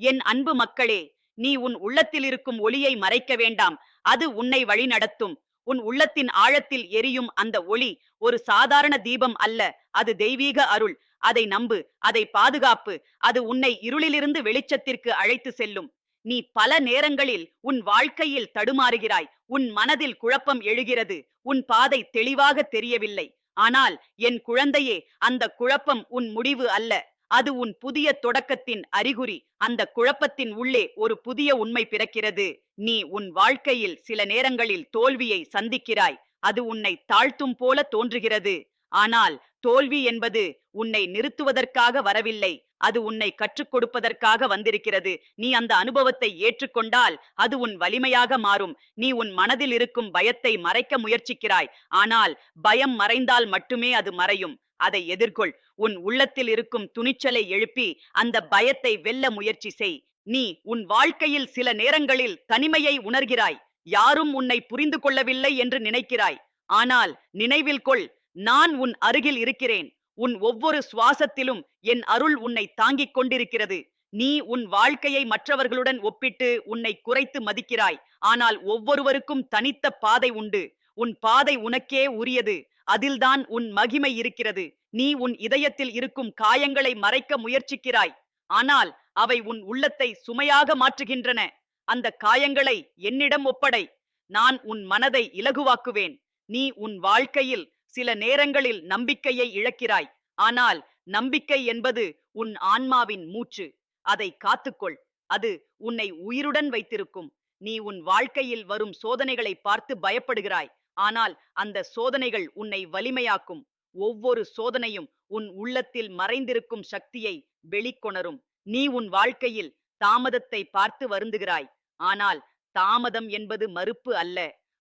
என் அன்பு மக்களே, நீ உன் உள்ளத்தில் இருக்கும் ஒளியை மறைக்க வேண்டாம். அது உன்னை வழிநடத்தும். உன் உள்ளத்தின் ஆழத்தில் எரியும் அந்த ஒளி ஒரு சாதாரண தீபம் அல்ல. அது தெய்வீக அருள். அதை நம்பு, அதை பாதுகாப்பு. அது உன்னை இருளிலிருந்து வெளிச்சத்திற்கு அழைத்து செல்லும். நீ பல நேரங்களில் உன் வாழ்க்கையில் தடுமாறுகிறாய். உன் மனதில் குழப்பம் எழுகிறது. உன் பாதை தெளிவாக தெரியவில்லை. ஆனால் என் குழந்தையே, அந்த குழப்பம் உன் முடிவு அல்ல. அது உன் புதிய தொடக்கத்தின் அறிகுறி. அந்த குழப்பத்தின் உள்ளே ஒரு புதிய உண்மை பிறக்கிறது. நீ உன் வாழ்க்கையில் சில நேரங்களில் தோல்வியை சந்திக்கிறாய். அது உன்னை தாழ்த்தும் போல தோன்றுகிறது. ஆனால் தோல்வி என்பது உன்னை நிறுத்துவதற்காக வரவில்லை. அது உன்னை கற்றுக் கொடுப்பதற்காக வந்திருக்கிறது. நீ அந்த அனுபவத்தை ஏற்றுக்கொண்டால் அது உன் வலிமையாக மாறும். நீ உன் மனதில் இருக்கும் பயத்தை மறைக்க முயற்சிக்கிறாய். ஆனால் பயம் மறைந்தால் மட்டுமே அது மறையும். அதை எதிர்கொள். உன் உள்ளத்தில் இருக்கும் துணிச்சலை எழுப்பி அந்த பயத்தை வெல்ல முயற்சி செய். நீ உன் வாழ்க்கையில் சில நேரங்களில் தனிமையை உணர்கிறாய். யாரும் உன்னை புரிந்து கொள்ளவில்லை என்று நினைக்கிறாய். ஆனால் நினைவில் கொள், நான் உன் அருகில் இருக்கிறேன். உன் ஒவ்வொரு சுவாசத்திலும் என் அருள் உன்னை தாங்கிக் கொண்டிருக்கிறது. நீ உன் வாழ்க்கையை மற்றவர்களுடன் ஒப்பிட்டு உன்னை குறைத்து மதிக்கிறாய். ஆனால் ஒவ்வொருவருக்கும் தனித்த பாதை உண்டு. உன் பாதை உனக்கே உரியது. அதில்தான் உன் மகிமை இருக்கிறது. நீ உன் இதயத்தில் இருக்கும் காயங்களை மறைக்க முயற்சிக்கிறாய். ஆனால் அவை உன் உள்ளத்தை சுமையாக மாற்றுகின்றன. அந்த காயங்களை என்னிடம் ஒப்படை. நான் உன் மனதை இலகுவாக்குவேன். நீ உன் வாழ்க்கையில் சில நேரங்களில் நம்பிக்கையை இழக்கிறாய். ஆனால் நம்பிக்கை என்பது உன் ஆன்மாவின் மூச்சு. அதை காத்துக்கொள். அது உன்னை உயிருடன் வைத்திருக்கும். நீ உன் வாழ்க்கையில் வரும் சோதனைகளை பார்த்து பயப்படுகிறாய். ஆனால் அந்த சோதனைகள் உன்னை வலிமையாக்கும். ஒவ்வொரு சோதனையும் உன் உள்ளத்தில் மறைந்திருக்கும் சக்தியை வெளிக்கொணரும். நீ உன் வாழ்க்கையில் தாமதத்தை பார்த்து வருந்துகிறாய். ஆனால் தாமதம் என்பது மறுப்பு அல்ல.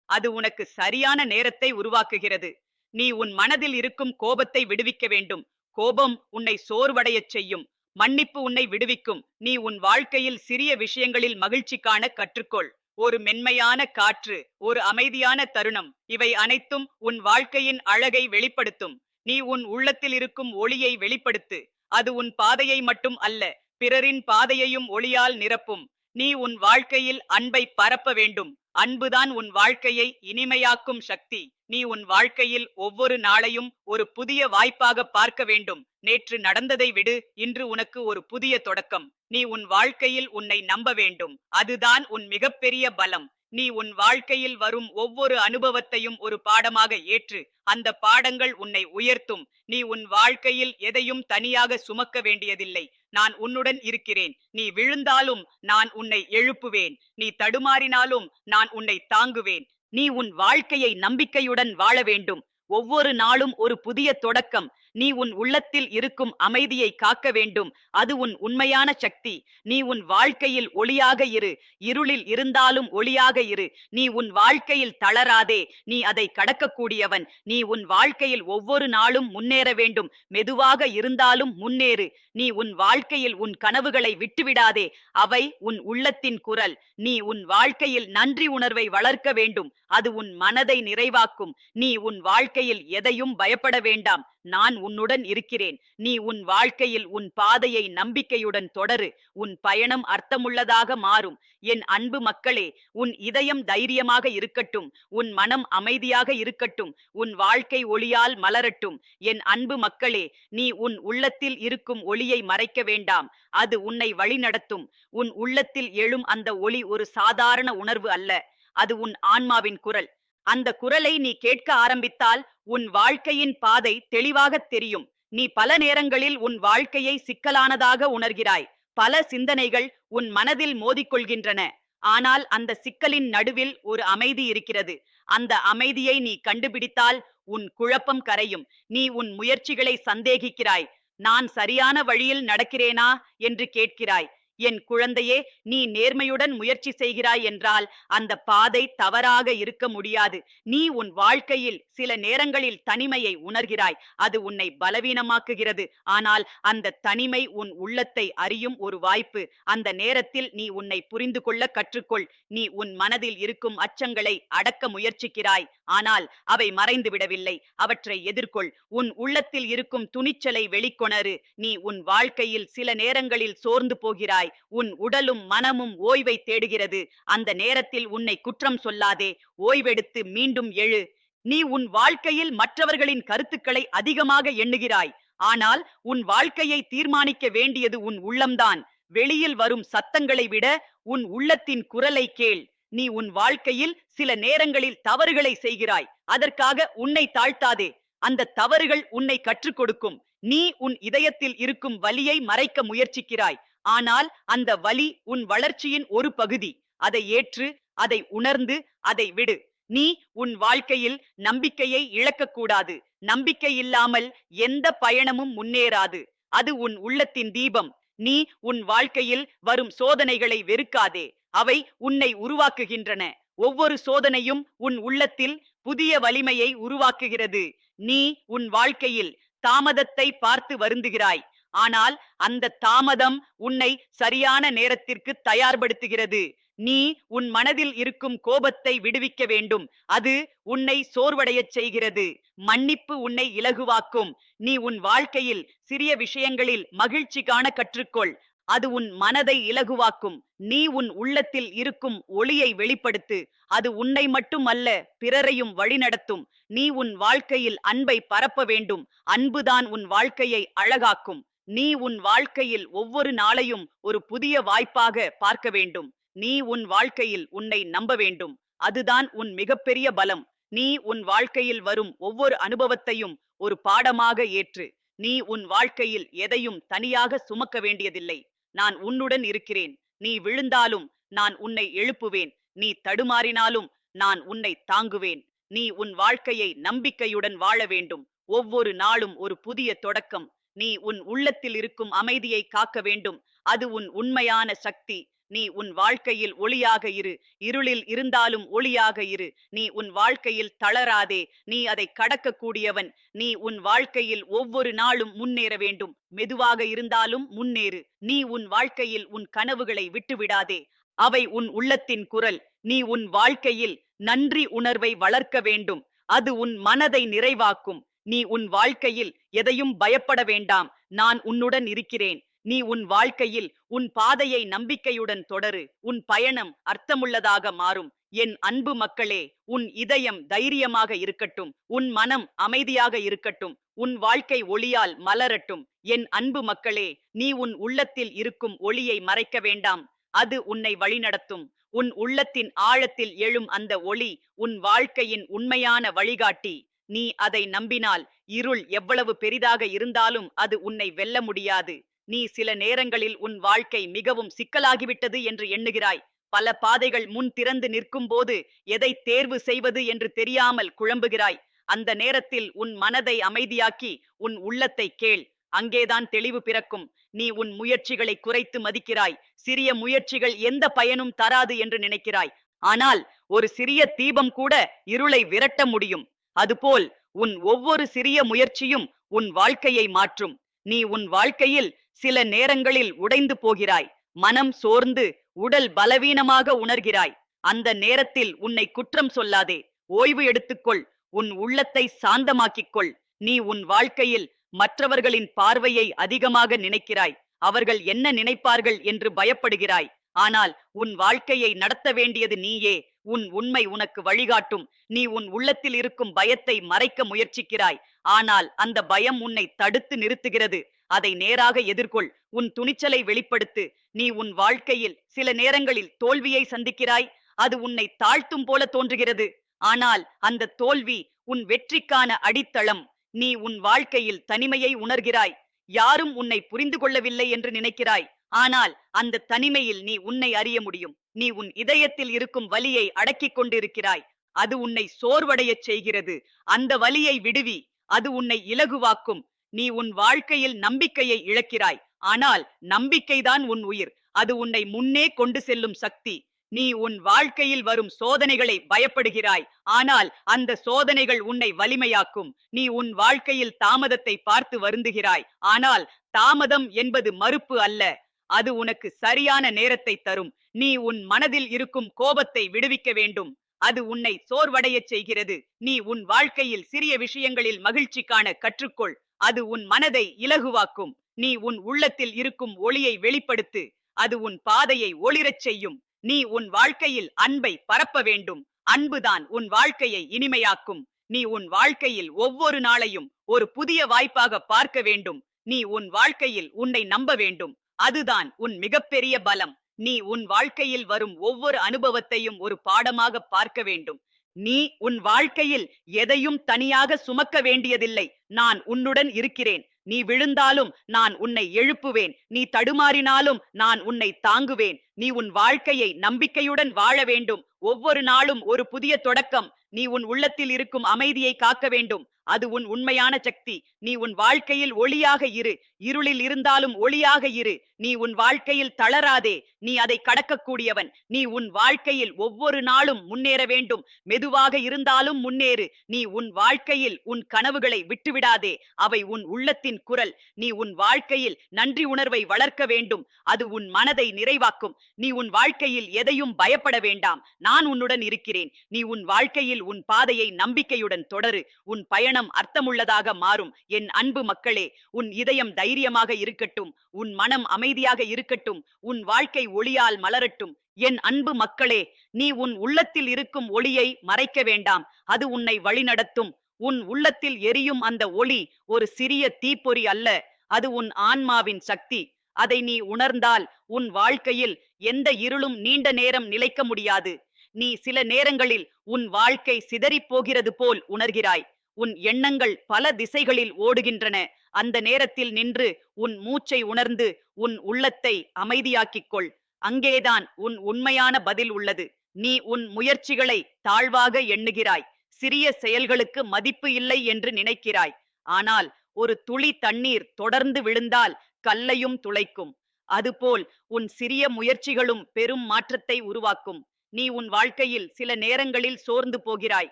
அது உனக்கு சரியான நேரத்தை உருவாக்குகிறது. நீ உன் மனதில் இருக்கும் கோபத்தை விடுவிக்க வேண்டும். கோபம் உன்னை சோர்வடையச் செய்யும். மன்னிப்பு உன்னை விடுவிக்கும். நீ உன் வாழ்க்கையில் சிறிய விஷயங்களில் மகிழ்ச்சி காண கற்றுக்கொள். ஒரு மென்மையான காற்று, ஒரு அமைதியான தருணம், இவை அனைத்தும் உன் வாழ்க்கையின் அழகை வெளிப்படுத்தும். நீ உன் உள்ளத்தில் இருக்கும் ஒளியை வெளிப்படுத்து. அது உன் பாதையை மட்டும் அல்ல, பிறரின் பாதையையும் ஒளியால் நிரப்பும். நீ உன் வாழ்க்கையில் அன்பை பரப்ப வேண்டும். அன்புதான் உன் வாழ்க்கையை இனிமையாக்கும் சக்தி. நீ உன் வாழ்க்கையில் ஒவ்வொரு நாளையும் ஒரு புதிய வாய்ப்பாக பார்க்க வேண்டும். நேற்று நடந்ததை விடு, இன்று உனக்கு ஒரு புதிய தொடக்கம். நீ உன் வாழ்க்கையில் உன்னை நம்ப வேண்டும். அதுதான் உன் மிகப்பெரிய பலம். நீ உன் வாழ்க்கையில் வரும் ஒவ்வொரு அனுபவத்தையும் ஒரு பாடமாக ஏற்று. அந்த பாடங்கள் உன்னை உயர்த்தும். நீ உன் வாழ்க்கையில் எதையும் தனியாக சுமக்க வேண்டியதில்லை. நான் உன்னுடன் இருக்கிறேன். நீ விழுந்தாலும் நான் உன்னை எழுப்புவேன். நீ தடுமாறினாலும் நான் உன்னை தாங்குவேன். நீ உன் வாழ்க்கையை நம்பிக்கையுடன் வாழ வேண்டும். ஒவ்வொரு நாளும் ஒரு புதிய தொடக்கம். நீ உன் உள்ளத்தில் இருக்கும் அமைதியை காக்க வேண்டும். அது உன் உண்மையான சக்தி. நீ உன் வாழ்க்கையில் ஒளியாக இரு. இருளில் இருந்தாலும் ஒளியாக இரு. நீ உன் வாழ்க்கையில் தளராதே. நீ அதை கடக்கக்கூடியவன். நீ உன் வாழ்க்கையில் ஒவ்வொரு நாளும் முன்னேற வேண்டும். மெதுவாக இருந்தாலும் முன்னேறு. நீ உன் வாழ்க்கையில் உன் கனவுகளை விட்டுவிடாதே. அவை உன் உள்ளத்தின் குரல். நீ உன் வாழ்க்கையில் நன்றி உணர்வை வளர்க்க வேண்டும். அது உன் மனதை நிறைவாக்கும். நீ உன் வாழ்க்கையில் எதையும் பயப்பட வேண்டாம். நான் உன்னுடன் இருக்கிறேன். நீ உன் வாழ்க்கையில் உன் பாதையை நம்பிக்கையுடன் தொடரு. உன் பயணம் அர்த்தமுள்ளதாக மாறும். என் அன்பு மக்களே, உன் இதயம் தைரியமாக இருக்கட்டும். உன் மனம் அமைதியாக இருக்கட்டும். உன் வாழ்க்கை ஒளியால் மலரட்டும். என் அன்பு மக்களே, நீ உன் உள்ளத்தில் இருக்கும் ஒளியை மறைக்க வேண்டாம். அது உன்னை வழிநடத்தும். உன் உள்ளத்தில் எழும் அந்த ஒளி ஒரு சாதாரண உணர்வு அல்ல. அது உன் ஆன்மாவின் குரல். அந்த குரலை நீ கேட்க ஆரம்பித்தால் உன் வாழ்க்கையின் பாதை தெளிவாக தெரியும். நீ பல நேரங்களில் உன் வாழ்க்கையை சிக்கலானதாக உணர்கிறாய். பல சிந்தனைகள் உன் மனதில் மோதிக்கொள்கின்றன. ஆனால் அந்த சிக்கலின் நடுவில் ஒரு அமைதி இருக்கிறது. அந்த அமைதியை நீ கண்டுபிடித்தால் உன் குழப்பம் கரையும். நீ உன் முயற்சிகளை சந்தேகிக்கிறாய். நான் சரியான வழியில் நடக்கிறேனா என்று கேட்கிறாய். என் குழந்தையே, நீ நேர்மையுடன் முயற்சி செய்கிறாய் என்றால் அந்த பாதை தவறாக இருக்க முடியாது. நீ உன் வாழ்க்கையில் சில நேரங்களில் தனிமையை உணர்கிறாய். அது உன்னை பலவீனமாக்குகிறது. ஆனால் அந்த தனிமை உன் உள்ளத்தை அறியும் ஒரு வாய்ப்பு. அந்த நேரத்தில் நீ உன்னை புரிந்து கொள்ள கற்றுக்கொள். நீ உன் மனதில் இருக்கும் அச்சங்களை அடக்க முயற்சிக்கிறாய். ஆனால் அவை மறைந்து விடவில்லை. அவற்றை எதிர்கொள். உன் உள்ளத்தில் இருக்கும் துணிச்சலை வெளிக்கொணரு. நீ உன் வாழ்க்கையில் சில நேரங்களில் சோர்ந்து போகிறாய். உணர்கிறாய். உன் உடலும் மனமும் ஓய்வை தேடுகிறது. அந்த நேரத்தில் உன்னை குற்றம் சொல்லாதே. ஓய்வெடுத்து மீண்டும் எழு. நீ உன் வாழ்க்கையில் மற்றவர்களின் கருத்துக்களை அதிகமாக எண்ணுகிறாய். ஆனால் உன் வாழ்க்கையை தீர்மானிக்க வேண்டியது உன் உள்ளம்தான். வெளியில் வரும் சத்தங்களை விட உன் உள்ளத்தின் குரலை கேள். நீ உன் வாழ்க்கையில் சில நேரங்களில் தவறுகளை செய்கிறாய். அதற்காக உன்னை தாழ்த்தாதே. அந்த தவறுகள் உன்னை கற்றுக் கொடுக்கும். நீ உன் இதயத்தில் இருக்கும் வலியை மறைக்க முயற்சிக்கிறாய். ஆனால் அந்த வலி உன் வளர்ச்சியின் ஒரு பகுதி. அதை ஏற்று, அதை உணர்ந்து, அதை விடு. நீ உன் வாழ்க்கையில் நம்பிக்கையை இழக்கக்கூடாது. நம்பிக்கை இல்லாமல் எந்த பயணமும் முன்னேறாது. அது உன் உள்ளத்தின் தீபம். நீ உன் வாழ்க்கையில் வரும் சோதனைகளை வெறுக்காதே. அவை உன்னை உருவாக்குகின்றன. ஒவ்வொரு சோதனையும் உன் உள்ளத்தில் புதிய வலிமையை உருவாக்குகிறது. நீ உன் வாழ்க்கையில் தாமதத்தை பார்த்து வருந்துகிறாய். ஆனால் அந்த தாமதம் உன்னை சரியான நேரத்திற்கு தயார்படுத்துகிறது. நீ உன் மனதில் இருக்கும் கோபத்தை விடுவிக்க வேண்டும். அது உன்னை சோர்வடையச் செய்கிறது. மன்னிப்பு உன்னை இலகுவாக்கும். நீ உன் வாழ்க்கையில் சிறிய விஷயங்களில் மகிழ்ச்சி காண கற்றுக்கொள். அது உன் மனதை இலகுவாக்கும். நீ உன் உள்ளத்தில் இருக்கும் ஒளியை வெளிப்படுத்து. அது உன்னை மட்டும் அல்ல, பிறரையும் வழிநடத்தும். நீ உன் வாழ்க்கையில் அன்பை பரப்ப வேண்டும். அன்புதான் உன் வாழ்க்கையை அழகாக்கும். நீ உன் வாழ்க்கையில் ஒவ்வொரு நாளையும் ஒரு புதிய வாய்ப்பாக பார்க்க வேண்டும். நீ உன் வாழ்க்கையில் உன்னை நம்ப வேண்டும். அதுதான் உன் மிகப்பெரிய பலம். நீ உன் வாழ்க்கையில் வரும் ஒவ்வொரு அனுபவத்தையும் ஒரு பாடமாக ஏற்று. நீ உன் வாழ்க்கையில் எதையும் தனியாக சுமக்க வேண்டியதில்லை. நான் உன்னுடன் இருக்கிறேன். நீ விழுந்தாலும் நான் உன்னை எழுப்புவேன். நீ தடுமாறினாலும் நான் உன்னை தாங்குவேன். நீ உன் வாழ்க்கையை நம்பிக்கையுடன் வாழ வேண்டும். ஒவ்வொரு நாளும் ஒரு புதிய தொடக்கம். நீ உன் உள்ளத்தில் இருக்கும் அமைதியை காக்க வேண்டும். அது உன் உண்மையான சக்தி. நீ உன் வாழ்க்கையில் ஒளியாக இரு. இருளில் இருந்தாலும் ஒளியாக இரு. நீ உன் வாழ்க்கையில் தளராதே. நீ அதை கடக்கக்கூடியவன். நீ உன் வாழ்க்கையில் ஒவ்வொரு நாளும் முன்னேற வேண்டும். மெதுவாக இருந்தாலும் முன்னேறு. நீ உன் வாழ்க்கையில் உன் கனவுகளை விட்டுவிடாதே. அவை உன் உள்ளத்தின் குரல். நீ உன் வாழ்க்கையில் நன்றி உணர்வை வளர்க்க வேண்டும். அது உன் மனதை நிறைவாக்கும். நீ உன் வாழ்க்கையில் எதையும் பயப்பட வேண்டாம். நான் உன்னுடன் இருக்கிறேன். நீ உன் வாழ்க்கையில் உன் பாதையை நம்பிக்கையுடன் தொடரு. உன் பயணம் அர்த்தமுள்ளதாக மாறும். என் அன்பு மக்களே, உன் இதயம் தைரியமாக இருக்கட்டும். உன் மனம் அமைதியாக இருக்கட்டும். உன் வாழ்க்கை ஒளியால் மலரட்டும். என் அன்பு மக்களே, நீ உன் உள்ளத்தில் இருக்கும் ஒளியை மறைக்க வேண்டாம். அது உன்னை வழிநடத்தும். உன் உள்ளத்தின் ஆழத்தில் எழும் அந்த ஒளி உன் வாழ்க்கையின் உண்மையான வழிகாட்டி. நீ அதை நம்பினால் இருள் எவ்வளவு பெரிதாக இருந்தாலும் அது உன்னை வெல்ல முடியாது. நீ சில நேரங்களில் உன் வாழ்க்கை மிகவும் சிக்கலாகிவிட்டது என்று எண்ணுகிறாய். பல பாதைகள் முன் திறந்து நிற்கும் போது எதை தேர்வு செய்வது என்று தெரியாமல் குழம்புகிறாய். அந்த நேரத்தில் உன் மனதை அமைதியாக்கி உன் உள்ளத்தை கேள். அங்கேதான் தெளிவு பிறக்கும். நீ உன் முயற்சிகளை குறைத்து மதிக்கிறாய். சிறிய முயற்சிகள் எந்த பயனும் தராது என்று நினைக்கிறாய். ஆனால் ஒரு சிறிய தீபம் கூட இருளை விரட்ட முடியும். அதுபோல் உன் ஒவ்வொரு சிறிய முயற்சியும் உன் வாழ்க்கையை மாற்றும். நீ உன் வாழ்க்கையில் சில நேரங்களில் உடைந்து போகிறாய். மனம் சோர்ந்து உடல் பலவீனமாக உணர்கிறாய். அந்த நேரத்தில் உன்னை குற்றம் சொல்லாதே. ஓய்வு எடுத்துக்கொள். உன் உள்ளத்தை சாந்தமாக்கிக் கொள். நீ உன் வாழ்க்கையில் மற்றவர்களின் பார்வையை அதிகமாக நினைக்கிறாய். அவர்கள் என்ன நினைப்பார்கள் என்று பயப்படுகிறாய். ஆனால் உன் வாழ்க்கையை நடத்த வேண்டியது நீயே. உன் உண்மை உனக்கு வழிகாட்டும். நீ உன் உள்ளத்தில் இருக்கும் பயத்தை மறைக்க முயற்சிக்கிறாய். ஆனால் அந்த பயம் உன்னை தடுத்து நிறுத்துகிறது. அதை நேராக எதிர்கொள். உன் துணிச்சலை வெளிப்படுத்து. நீ உன் வாழ்க்கையில் சில நேரங்களில் தோல்வியை சந்திக்கிறாய். அது உன்னை தாழ்த்தும் போல தோன்றுகிறது. ஆனால் அந்த தோல்வி உன் வெற்றிக்கான அடித்தளம். நீ உன் வாழ்க்கையில் தனிமையை உணர்கிறாய். யாரும் உன்னை புரிந்து கொள்ளவில்லை என்று நினைக்கிறாய். ஆனால் அந்த தனிமையில் நீ உன்னை அறிய முடியும். நீ உன் இதயத்தில் இருக்கும் வலியை அடக்கிக் கொண்டிருக்கிறாய். அது உன்னை சோர்வடையச் செய்கிறது. அந்த வலியை விடுவி. அது உன்னை இலகுவாக்கும். நீ உன் வாழ்க்கையில் நம்பிக்கையை இழக்கிறாய். ஆனால் நம்பிக்கைதான் உன் உயிர். அது உன்னை முன்னே கொண்டு செல்லும் சக்தி. நீ உன் வாழ்க்கையில் வரும் சோதனைகளை பயப்படுகிறாய். ஆனால் அந்த சோதனைகள் உன்னை வலிமையாக்கும். நீ உன் வாழ்க்கையில் தாமதத்தை பார்த்து வருந்துகிறாய். ஆனால் தாமதம் என்பது மறுப்பு அல்ல. அது உனக்கு சரியான நேரத்தை தரும். நீ உன் மனதில் இருக்கும் கோபத்தை விடுவிக்க வேண்டும். அது உன்னை சோர்வடையச் செய்கிறது. நீ உன் வாழ்க்கையில் சிறிய விஷயங்களில் மகிழ்ச்சி காண கற்றுக்கொள். அது உன் மனதை இலகுவாக்கும். நீ உன் உள்ளத்தில் இருக்கும் ஒளியை வெளிப்படுத்து. அது உன் பாதையை ஒளிரச் செய்யும். நீ உன் வாழ்க்கையில் அன்பை பரப்ப வேண்டும். அன்புதான் உன் வாழ்க்கையை இனிமையாக்கும். நீ உன் வாழ்க்கையில் ஒவ்வொரு நாளையும் ஒரு புதிய வாய்ப்பாக பார்க்க வேண்டும். நீ உன் வாழ்க்கையில் உன்னை நம்ப வேண்டும். அதுதான் உன் மிகப்பெரிய பலம். நீ உன் வாழ்க்கையில் வரும் ஒவ்வொரு அனுபவத்தையும் ஒரு பாடமாக பார்க்க வேண்டும். நீ உன் வாழ்க்கையில் எதையும் தனியாக சுமக்க வேண்டியதில்லை. நான் உன்னுடன் இருக்கிறேன். நீ விழுந்தாலும் நான் உன்னை எழுப்புவேன். நீ தடுமாறினாலும் நான் உன்னை தாங்குவேன். நீ உன் வாழ்க்கையை நம்பிக்கையுடன் வாழ வேண்டும். ஒவ்வொரு நாளும் ஒரு புதிய தொடக்கம். நீ உன் உள்ளத்தில் இருக்கும் அமைதியை காக்க வேண்டும். அது உன் உண்மையான சக்தி. நீ உன் வாழ்க்கையில் ஒளியாக இரு. இருளில் இருந்தாலும் ஒளியாக இரு. நீ உன் வாழ்க்கையில் தளராதே. நீ அதை கடக்கக்கூடியவன். நீ உன் வாழ்க்கையில் ஒவ்வொரு நாளும் முன்னேற வேண்டும். மெதுவாக இருந்தாலும் முன்னேறு. நீ உன் வாழ்க்கையில் உன் கனவுகளை விட்டுவிடாதே. அவை உன் உள்ளத்தின் குரல். நீ உன் வாழ்க்கையில் நன்றி உணர்வை வளர்க்க வேண்டும். அது உன் மனதை நிறைவாக்கும். நீ உன் வாழ்க்கையில் எதையும் பயப்பட வேண்டாம். நான் உன்னுடன் இருக்கிறேன். நீ உன் வாழ்க்கையில் உன் பாதையை நம்பிக்கையுடன் தொடரு. உன் பயணம் அர்த்தமுள்ளதாக மாறும். என் அன்பு மக்களே, உன் இதயம் தைரியமாக இருக்கட்டும். உன் மனம் அமைதியாக இருக்கட்டும். உன் வாழ்க்கை ஒளியால் மலரட்டும். என் அன்பு மக்களே, நீ உன் உள்ளத்தில் இருக்கும் ஒளியை மறைக்க வேண்டாம். அது உன்னை வழிநடத்தும். உன் உள்ளத்தில் எரியும் அந்த ஒளி ஒரு சிறிய தீப்பொறி அல்ல. அது உன் ஆன்மாவின் சக்தி. அதை நீ உணர்ந்தால் உன் வாழ்க்கையில் எந்த இருளும் நீண்ட நேரம் நிலைக்க முடியாது. நீ சில நேரங்களில் உன் வாழ்க்கை சிதறிப் போகிறது போல் உணர்கிறாய். உன் எண்ணங்கள் பல திசைகளில் ஓடுகின்றன. அந்த நேரத்தில் நின்று உன் மூச்சை உணர்ந்து உன் உள்ளத்தை அமைதியாக்கிக் கொள். அங்கேதான் உன் உண்மையான பதில் உள்ளது. நீ உன் முயற்சிகளை தாழ்வாக எண்ணுகிறாய். சிறிய செயல்களுக்கு மதிப்பு இல்லை என்று நினைக்கிறாய். ஆனால் ஒரு துளி தண்ணீர் தொடர்ந்து விழுந்தால் கல்லையும் துளைக்கும். அதுபோல் உன் சிறிய முயற்சிகளும் பெரும் மாற்றத்தை உருவாக்கும். நீ உன் வாழ்க்கையில் சில நேரங்களில் சோர்ந்து போகிறாய்.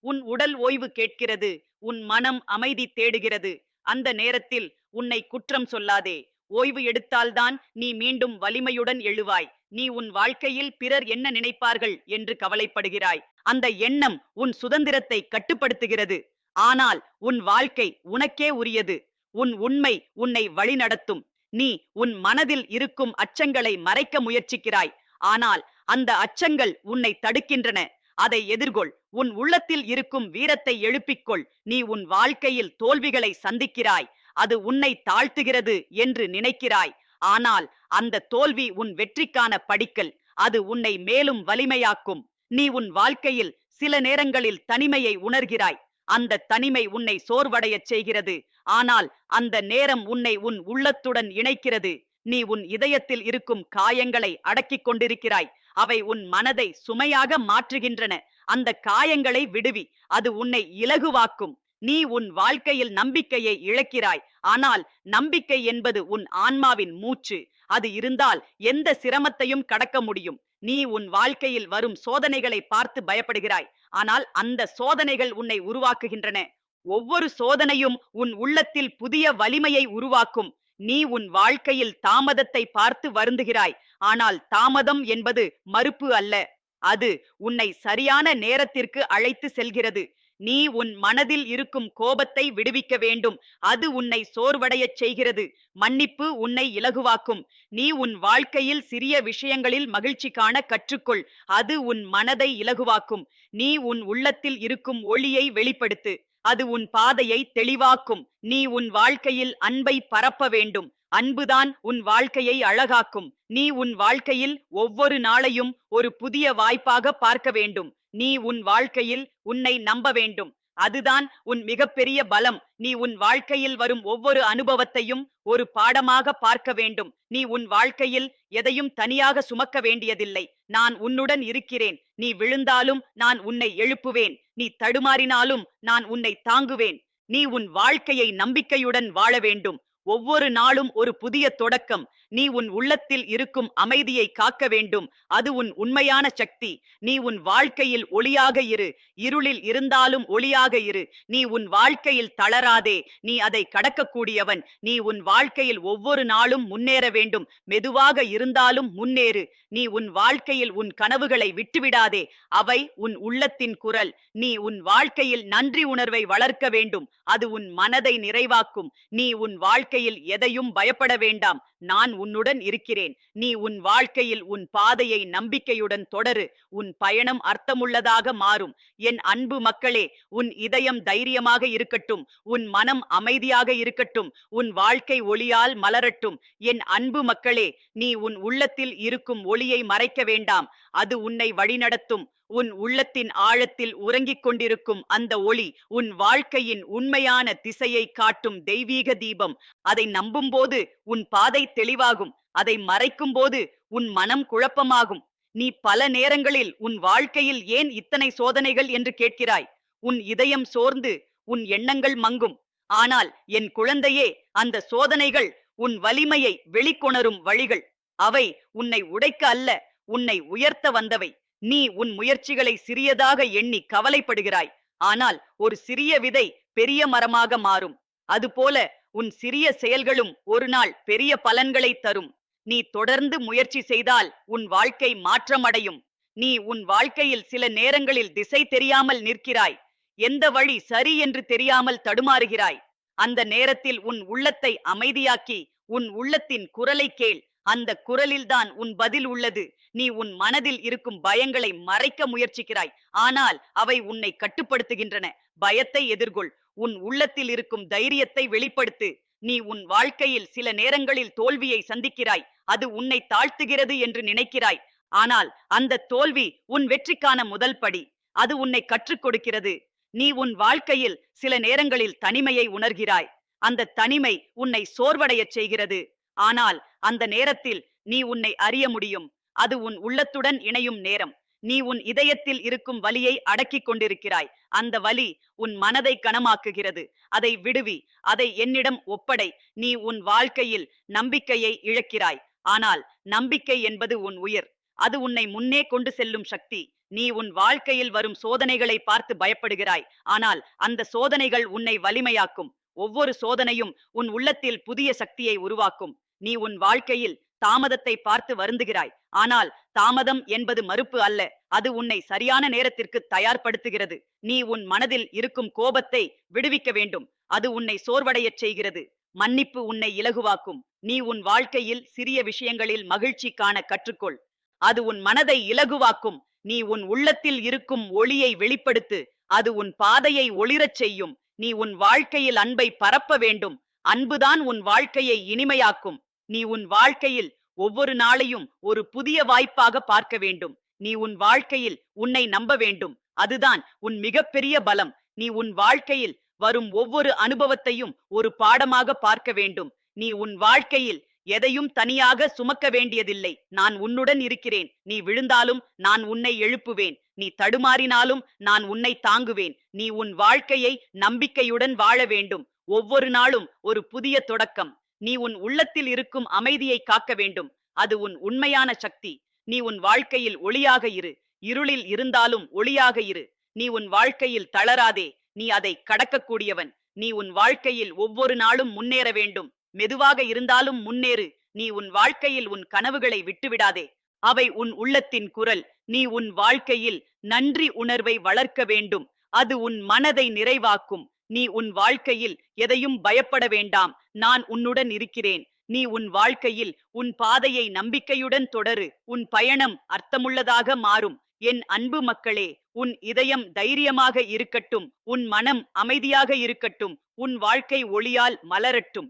உன் உடல் ஓய்வு கேட்கிறது. உன் மனம் அமைதி தேடுகிறது. அந்த நேரத்தில் உன்னை குற்றம் சொல்லாதே. ஓய்வு எடுத்தால்தான் நீ மீண்டும் வலிமையுடன் எழுவாய். நீ உன் வாழ்க்கையில் பிறர் என்ன நினைப்பார்கள் என்று கவலைப்படுகிறாய். அந்த எண்ணம் உன் சுதந்திரத்தை கட்டுப்படுத்துகிறது. ஆனால் உன் வாழ்க்கை உனக்கே உரியது. உன் உண்மை உன்னை வழிநடத்தும். நீ உன் மனதில் இருக்கும் அச்சங்களை மறைக்க முயற்சிக்கிறாய். ஆனால் அந்த அச்சங்கள் உன்னை தடுக்கின்றன. அதை எதிர்கொள். உன் உள்ளத்தில் இருக்கும் வீரத்தை எழுப்பிக்கொள். நீ உன் வாழ்க்கையில் தோல்விகளை சந்திக்கிறாய். அது உன்னை தாழ்த்துகிறது என்று நினைக்கிறாய். ஆனால் அந்த தோல்வி உன் வெற்றிக்கான படிக்கல். அது உன்னை மேலும் வலிமையாக்கும். நீ உன் வாழ்க்கையில் சில நேரங்களில் தனிமையை உணர்கிறாய். அந்த தனிமை உன்னை சோர்வடையச் செய்கிறது. ஆனால் அந்த நேரம் உன்னை உன் உள்ளத்துடன் இணைக்கிறது. நீ உன் இதயத்தில் இருக்கும் காயங்களை அடக்கிக் கொண்டிருக்கிறாய். அவை உன் மனதை சுமையாக மாற்றுகின்றன. அந்த காயங்களை விடுவி. அது உன்னை இலகுவாக்கும். நீ உன் வாழ்க்கையில் நம்பிக்கையை இழக்கிறாய். ஆனால் நம்பிக்கை என்பது உன் ஆன்மாவின் மூச்சு. அது இருந்தால் எந்த சிரமத்தையும் கடக்க முடியும். நீ உன் வாழ்க்கையில் வரும் சோதனைகளை பார்த்து பயப்படுகிறாய். ஆனால் அந்த சோதனைகள் உன்னை உருவாக்குகின்றன. ஒவ்வொரு சோதனையும் உன் உள்ளத்தில் புதிய வலிமையை உருவாக்கும். நீ உன் வாழ்க்கையில் தாமதத்தை பார்த்து வருந்துகிறாய். ஆனால் தாமதம் என்பது மறுப்பு அல்ல. அது உன்னை சரியான நேரத்திற்கு அழைத்து செல்கிறது. நீ உன் மனதில் இருக்கும் கோபத்தை விடுவிக்க வேண்டும். அது உன்னை சோர்வடையச் செய்கிறது. மன்னிப்பு உன்னை இலகுவாக்கும். நீ உன் வாழ்க்கையில் சிறிய விஷயங்களில் மகிழ்ச்சி காண கற்றுக்கொள். அது உன் மனதை இலகுவாக்கும். நீ உன் உள்ளத்தில் இருக்கும் ஒளியை வெளிப்படுத்து. அது உன் பாதையை தெளிவாக்கும். நீ உன் வாழ்க்கையில் அன்பை பரப்ப வேண்டும். அன்புதான் உன் வாழ்க்கையை அழகாக்கும். நீ உன் வாழ்க்கையில் ஒவ்வொரு நாளையும் ஒரு புதிய வாய்ப்பாக பார்க்க வேண்டும். நீ உன் வாழ்க்கையில் உன்னை நம்ப வேண்டும். அதுதான் உன் மிகப்பெரிய பலம். நீ உன் வாழ்க்கையில் வரும் ஒவ்வொரு அனுபவத்தையும் ஒரு பாடமாக பார்க்க வேண்டும். நீ உன் வாழ்க்கையில் எதையும் தனியாக சுமக்க வேண்டியதில்லை. நான் உன்னுடன் இருக்கிறேன். நீ விழுந்தாலும் நான் உன்னை எழுப்புவேன். நீ தடுமாறினாலும் நான் உன்னை தாங்குவேன். நீ உன் வாழ்க்கையை நம்பிக்கையுடன் வாழ வேண்டும். ஒவ்வொரு நாளும் ஒரு புதிய தொடக்கம். நீ உன் உள்ளத்தில் இருக்கும் அமைதியை காக்க வேண்டும். அது உன் உண்மையான சக்தி. நீ உன் வாழ்க்கையில் ஒளியாக இரு. இருளில் இருந்தாலும் ஒளியாக இரு. நீ உன் வாழ்க்கையில் தளராதே. நீ அதை கடக்கக்கூடியவன். நீ உன் வாழ்க்கையில் ஒவ்வொரு நாளும் முன்னேற வேண்டும். மெதுவாக இருந்தாலும் முன்னேறு. நீ உன் வாழ்க்கையில் உன் கனவுகளை விட்டுவிடாதே. அவை உன் உள்ளத்தின் குரல். நீ உன் வாழ்க்கையில் நன்றி உணர்வை வளர்க்க வேண்டும். அது உன் மனதை நிறைவாக்கும். நீ உன் வாழ்க்கை வாழ்க்கையில் எதையும் பயப்பட வேண்டாம். நான் உன்னுடன் இருக்கிறேன். நீ உன் வாழ்க்கையில் உன் பாதையை நம்பிக்கையுடன் தொடரு. உன் பயணம் அர்த்தமுள்ளதாக மாறும். என் அன்பு மக்களே, உன் இதயம் தைரியமாக இருக்கட்டும். உன் மனம் அமைதியாக இருக்கட்டும். உன் வாழ்க்கை ஒளியால் மலரட்டும். என் அன்பு மக்களே, நீ உன் உள்ளத்தில் இருக்கும் ஒளியை மறைக்க வேண்டாம். அது உன்னை வழிநடத்தும். உன் உள்ளத்தின் ஆழத்தில் உறங்கிக் கொண்டிருக்கும் அந்த ஒளி உன் வாழ்க்கையின் உண்மையான திசையை காட்டும் தெய்வீக தீபம். அதை நம்பும்போது உன் பாதை தெளிவாகும். அதை மறைக்கும் போது உன் மனம் குழப்பமாகும். நீ பல நேரங்களில் உன் வாழ்க்கையில் ஏன் இத்தனை சோதனைகள் என்று கேட்கிறாய். உன் இதயம் சோர்ந்து உன் எண்ணங்கள் மங்கும். ஆனால் என் குழந்தையே, அந்த சோதனைகள் உன் வலிமையை வெளிக்கொணரும் வழிகள். அவை உன்னை உடைக்க அல்ல, உன்னை உயர்த்த வந்தவை. நீ உன் முயற்சிகளை சிறியதாக எண்ணி கவலைப்படுகிறாய். ஆனால் ஒரு சிறிய விதை பெரிய மரமாக மாறும். அதுபோல உன் சிறிய செயல்களும் ஒரு நாள் பெரிய பலன்களை தரும். நீ தொடர்ந்து முயற்சி செய்தால் உன் வாழ்க்கை மாற்றமடையும். நீ உன் வாழ்க்கையில் சில நேரங்களில் திசை தெரியாமல் நிற்கிறாய். எந்த வழி சரி என்று தெரியாமல் தடுமாறுகிறாய். அந்த நேரத்தில் உன் உள்ளத்தை அமைதியாக்கி உன் உள்ளத்தின் குரலை கேள். அந்த குரலில்தான் உன் பதில் உள்ளது. நீ உன் மனதில் இருக்கும் பயங்களை மறைக்க முயற்சிக்கிறாய். ஆனால் அவை உன்னை கட்டுப்படுத்துகின்றன. பயத்தை எதிர்கொள். உன் உள்ளத்தில் இருக்கும் தைரியத்தை வெளிப்படுத்து. நீ உன் வாழ்க்கையில் சில நேரங்களில் தோல்வியை சந்திக்கிறாய். அது உன்னை தாழ்த்துகிறது என்று நினைக்கிறாய். ஆனால் அந்த தோல்வி உன் வெற்றிக்கான முதல் படி. அது உன்னை கற்றுக் கொடுக்கிறது. நீ உன் வாழ்க்கையில் சில நேரங்களில் தனிமையை உணர்கிறாய். அந்த தனிமை உன்னை சோர்வடையச் செய்கிறது. ஆனால் அந்த நேரத்தில் நீ உன்னை அறிய முடியும். அது உன் உள்ளத்துடன் இணையும் நேரம். நீ உன் இதயத்தில் இருக்கும் வலியை அடக்கிக் கொண்டிருக்கிறாய். அந்த வலி உன் மனதை கனமாக்குகிறது. அதை விடுவி. அதை என்னிடம் ஒப்படை. நீ உன் வாழ்க்கையில் நம்பிக்கையை இழக்கிறாய். ஆனால் நம்பிக்கை என்பது உன் உயிர். அது உன்னை முன்னே கொண்டு செல்லும் சக்தி. நீ உன் வாழ்க்கையில் வரும் சோதனைகளை பார்த்து பயப்படுகிறாய். ஆனால் அந்த சோதனைகள் உன்னை வலிமையாக்கும். ஒவ்வொரு சோதனையும் உன் உள்ளத்தில் புதிய சக்தியை உருவாக்கும். நீ உன் வாழ்க்கையில் தாமதத்தை பார்த்து வருந்துகிறாய். ஆனால் தாமதம் என்பது மறுப்பு அல்ல. அது உன்னை சரியான நேரத்திற்கு தயார்படுத்துகிறது. நீ உன் மனதில் இருக்கும் கோபத்தை விடுவிக்க வேண்டும். அது உன்னை சோர்வடையச் செய்கிறது. மன்னிப்பு உன்னை இலகுவாக்கும். நீ உன் வாழ்க்கையில் சிறிய விஷயங்களில் மகிழ்ச்சி காண கற்றுக்கொள். அது உன் மனதை இலகுவாக்கும். நீ உன் உள்ளத்தில் இருக்கும் ஒளியை வெளிப்படுத்து. அது உன் பாதையை ஒளிரச் செய்யும். நீ உன் வாழ்க்கையில் அன்பை பரப்ப வேண்டும். அன்புதான் உன் வாழ்க்கையை இனிமையாக்கும். நீ உன் வாழ்க்கையில் ஒவ்வொரு நாளையும் ஒரு புதிய வாய்ப்பாக பார்க்க வேண்டும். நீ உன் வாழ்க்கையில் உன்னை நம்ப வேண்டும். அதுதான் உன் மிகப்பெரிய பலம். நீ உன் வாழ்க்கையில் வரும் ஒவ்வொரு அனுபவத்தையும் ஒரு பாடமாக பார்க்க வேண்டும். நீ உன் வாழ்க்கையில் எதையும் தனியாக சுமக்க வேண்டியதில்லை. நான் உன்னுடன் இருக்கிறேன். நீ விழுந்தாலும் நான் உன்னை எழுப்புவேன். நீ தடுமாறினாலும் நான் உன்னை தாங்குவேன். நீ உன் வாழ்க்கையை நம்பிக்கையுடன் வாழ வேண்டும். ஒவ்வொரு நாளும் ஒரு புதிய தொடக்கம். நீ உன் உள்ளத்தில் இருக்கும் அமைதியை காக்க வேண்டும். அது உன் உண்மையான சக்தி. நீ உன் வாழ்க்கையில் ஒளியாக இரு. இருளில் இருந்தாலும் ஒளியாக இரு. நீ உன் வாழ்க்கையில் தளராதே. நீ அதை கடக்கக்கூடியவன். நீ உன் வாழ்க்கையில் ஒவ்வொரு நாளும் முன்னேற வேண்டும். மெதுவாக இருந்தாலும் முன்னேறு. நீ உன் வாழ்க்கையில் உன் கனவுகளை விட்டுவிடாதே. அவை உன் உள்ளத்தின் குரல். நீ உன் வாழ்க்கையில் நன்றி உணர்வை வளர்க்க வேண்டும். அது உன் மனதை நிறைவாக்கும். நீ உன் வாழ்க்கையில் எதையும் பயப்பட வேண்டாம். நான் உன்னுடன் இருக்கிறேன். நீ உன் வாழ்க்கையில் உன் பாதையை நம்பிக்கையுடன் தொடரு. உன் பயணம் அர்த்தமுள்ளதாக மாறும். என் அன்பு மக்களே, உன் இதயம் தைரியமாக இருக்கட்டும். உன் மனம் அமைதியாக இருக்கட்டும். உன் வாழ்க்கை ஒளியால் மலரட்டும்.